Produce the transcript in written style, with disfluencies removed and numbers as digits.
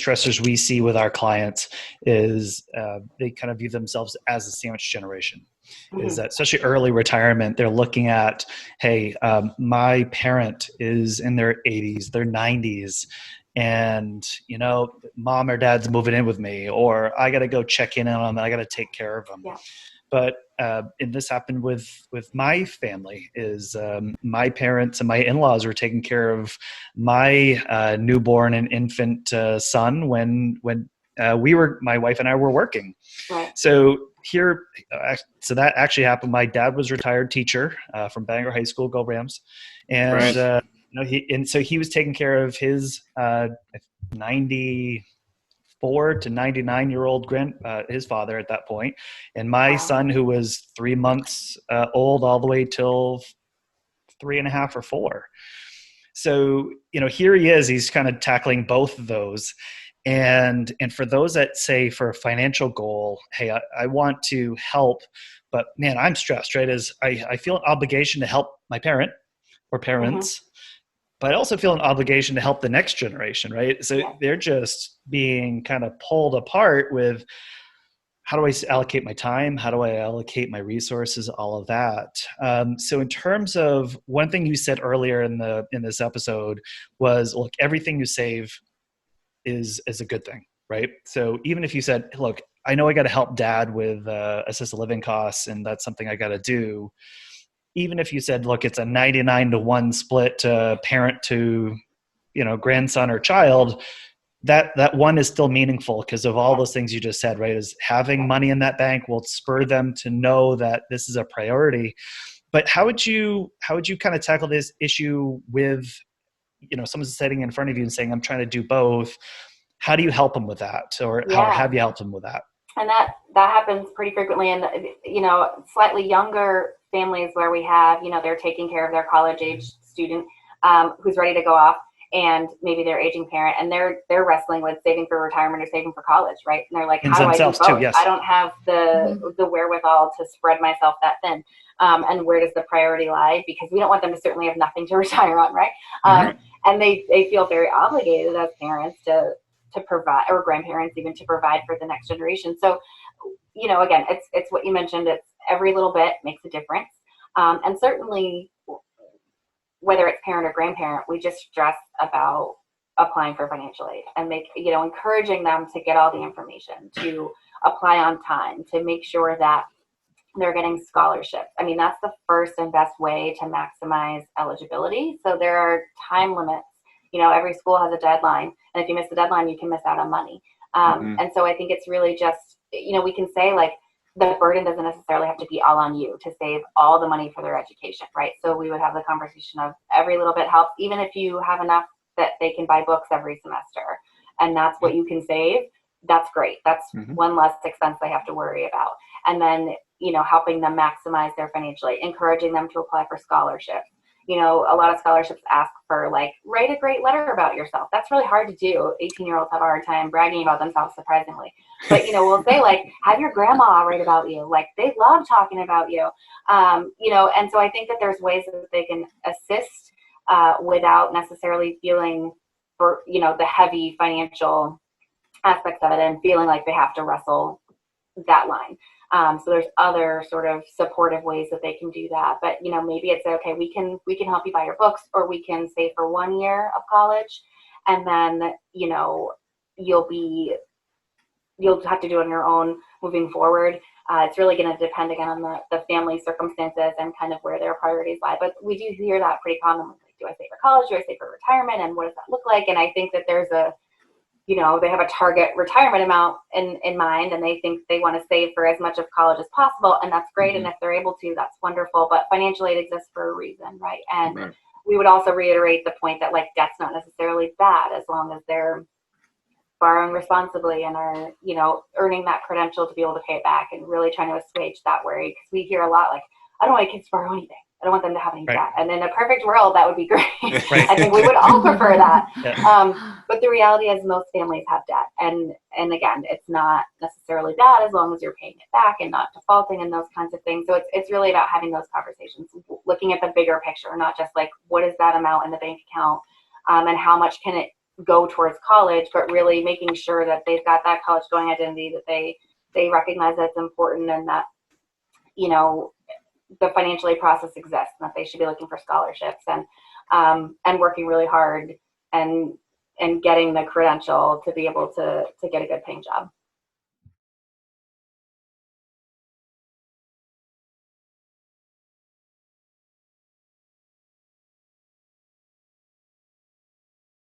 stressors we see with our clients is they kind of view themselves as a sandwich generation. Is that especially early retirement, they're looking at, hey, my parent is in their 80s, their 90s, and mom or dad's moving in with me, or I got to go check in on them, I got to take care of them. Yeah. But and this happened with my family. Is my parents and my in-laws were taking care of my newborn and infant son when my wife and I were working. Right. So that actually happened. My dad was a retired teacher from Bangor High School, go Rams, and Right. so he was taking care of his 94 to 99-year-old his father at that point, and my son, who was 3 months old, all the way till 3.5 or 4. So here he is. He's kind of tackling both of those. And for those that say for a financial goal, hey, I want to help, but man, I'm stressed, right? As I feel an obligation to help my parent or parents, but I also feel an obligation to help the next generation, right? So they're just being kind of pulled apart with, how do I allocate my time? How do I allocate my resources? All of that. So in terms of one thing you said earlier in this episode was, look, everything you save is a good thing, right? So even if you said, look, I know I got to help dad with assisted living costs, and that's something I got to do. Even if you said, look, it's a 99-to-1 split, parent to, grandson or child, that one is still meaningful because of all those things you just said, right? Is having money in that bank will spur them to know that this is a priority. But how would you kind of tackle this issue with, someone's sitting in front of you and saying, I'm trying to do both. How do you help them with that? Or how have you helped them with that? And that happens pretty frequently. And, slightly younger families where we have, they're taking care of their college age student who's ready to go off, and maybe their aging parent, and they're wrestling with saving for retirement or saving for college, right? And they're like, how do I do both? Too, yes. I don't have the wherewithal to spread myself that thin. And where does the priority lie? Because we don't want them to certainly have nothing to retire on, right? And they feel very obligated as parents to provide, or grandparents even, to provide for the next generation. So, again, it's what you mentioned. It's every little bit makes a difference. And certainly, whether it's parent or grandparent, we just stress about applying for financial aid and encouraging them to get all the information, to apply on time, to make sure that they're getting scholarships. I mean, that's the first and best way to maximize eligibility. So there are time limits. Every school has a deadline, and if you miss the deadline, you can miss out on money. And so I think it's really just, we can say, like, the burden doesn't necessarily have to be all on you to save all the money for their education, right? So we would have the conversation of every little bit helps, even if you have enough that they can buy books every semester, and that's what you can save. That's great. That's one less expense they have to worry about. And then, helping them maximize their financial aid, encouraging them to apply for scholarships. A lot of scholarships ask for, like, write a great letter about yourself. That's really hard to do. 18-year-olds have a hard time bragging about themselves, surprisingly. But, we'll say, like, have your grandma write about you. Like, they love talking about you. And so I think that there's ways that they can assist without necessarily feeling for, the heavy financial aspects of it and feeling like they have to wrestle that line. So there's other sort of supportive ways that they can do that. But, maybe it's okay, we can help you buy your books, or we can save for 1 year of college. And then, you'll have to do it on your own moving forward. It's really going to depend again on the family circumstances and kind of where their priorities lie. But we do hear that pretty commonly. Like, do I save for college? Do I save for retirement? And what does that look like? And I think that there's they have a target retirement amount in mind, and they think they want to save for as much of college as possible, and that's great. And if they're able to, that's wonderful. But financial aid exists for a reason, right? And we would also reiterate the point that, like, debt's not necessarily bad as long as they're borrowing responsibly and are, earning that credential to be able to pay it back, and really trying to assuage that worry. Because we hear a lot, like, I don't want my kids to borrow anything. I don't want them to have any debt. And in a perfect world, that would be great. I think we would all prefer that. But the reality is most families have debt. And again, it's not necessarily bad as long as you're paying it back and not defaulting and those kinds of things. So it's really about having those conversations, looking at the bigger picture, not just like, what is that amount in the bank account, and how much can it go towards college, but really making sure that they've got that college going identity, that they recognize that it's important, and that, you know, the financial aid process exists, and that they should be looking for scholarships, and working really hard and getting the credential to be able to get a good paying job.